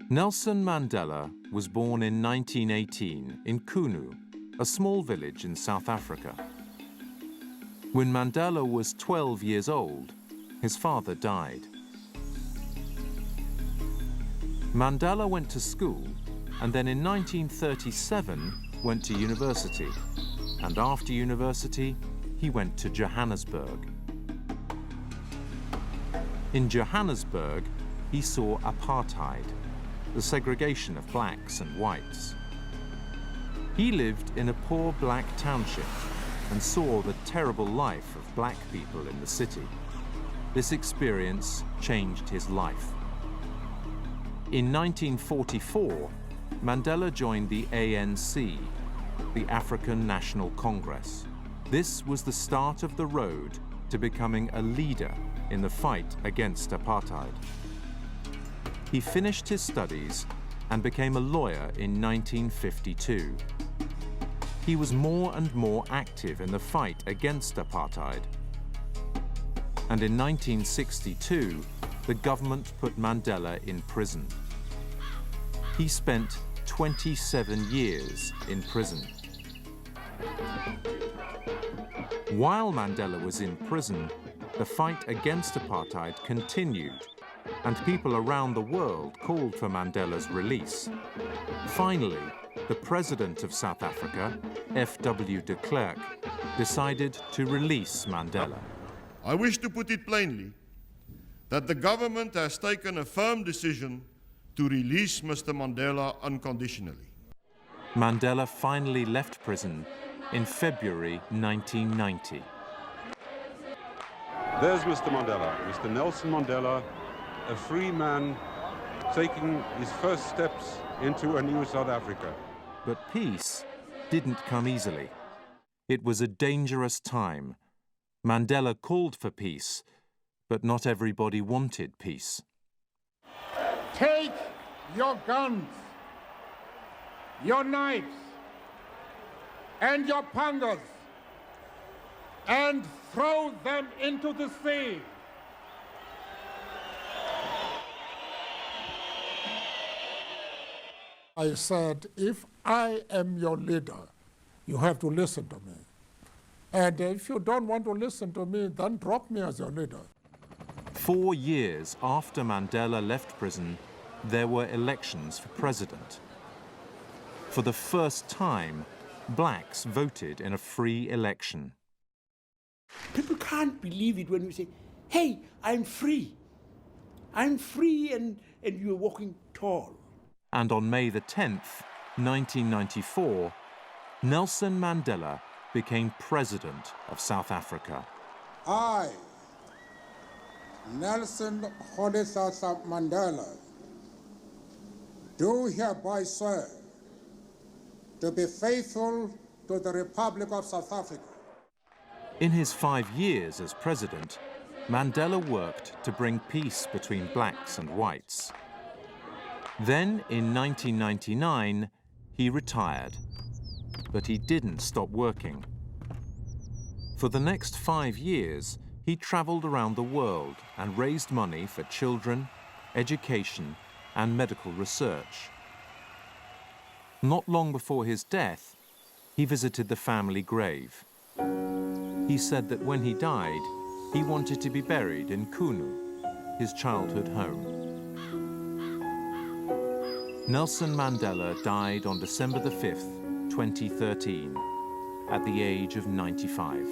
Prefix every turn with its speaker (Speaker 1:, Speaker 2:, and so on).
Speaker 1: Nelson Mandela was born in 1918 in Kunu, a small village in South Africa. When Mandela was 12 years old, his father died. Mandela went to school and then in 1937 went to university. And after university, he went to Johannesburg. In Johannesburg, he saw apartheid, the segregation of blacks and whites. He lived in a poor black township and saw the terrible life of black people in the city. This experience changed his life. In 1944, Mandela joined the ANC, the African National Congress. This was the start of the road to becoming a leader in the fight against apartheid. He finished his studies and became a lawyer in 1952. He was more and more active in the fight against apartheid. And in 1962, the government put Mandela in prison. He spent 27 years in prison. While Mandela was in prison, the fight against apartheid continued, and people around the world called for Mandela's release. Finally, the president of South Africa, F.W. de Klerk, decided to release Mandela.
Speaker 2: I wish to put it plainly that the government has taken a firm decision to release Mr. Mandela unconditionally.
Speaker 1: Mandela finally left prison in February 1990.
Speaker 3: There's Mr. Mandela, Mr. Nelson Mandela, a free man taking his first steps into a new South Africa.
Speaker 1: But peace didn't come easily. It was a dangerous time. Mandela called for peace, but not everybody wanted peace.
Speaker 4: Take your guns, your knives, and your pangas, and throw them into the sea. I said, if I am your leader, you have to listen to me. And if you don't want to listen to me, then drop me as your leader.
Speaker 1: 4 years after Mandela left prison, there were elections for president. For the first time, blacks voted in a free election.
Speaker 5: People can't believe it when you say, hey, I'm free. I'm free and you're walking tall.
Speaker 1: And on May the 10th, 1994, Nelson Mandela became president of South Africa.
Speaker 4: I, Nelson Rolihlahla Mandela, do hereby swear to be faithful to the Republic of South Africa.
Speaker 1: In his 5 years as president, Mandela worked to bring peace between blacks and whites. Then, in 1999, he retired, but he didn't stop working. For the next 5 years, he traveled around the world and raised money for children, education, and medical research. Not long before his death, he visited the family grave. He said that when he died, he wanted to be buried in Kunu, his childhood home. Nelson Mandela died on December the 5th, 2013, at the age of 95.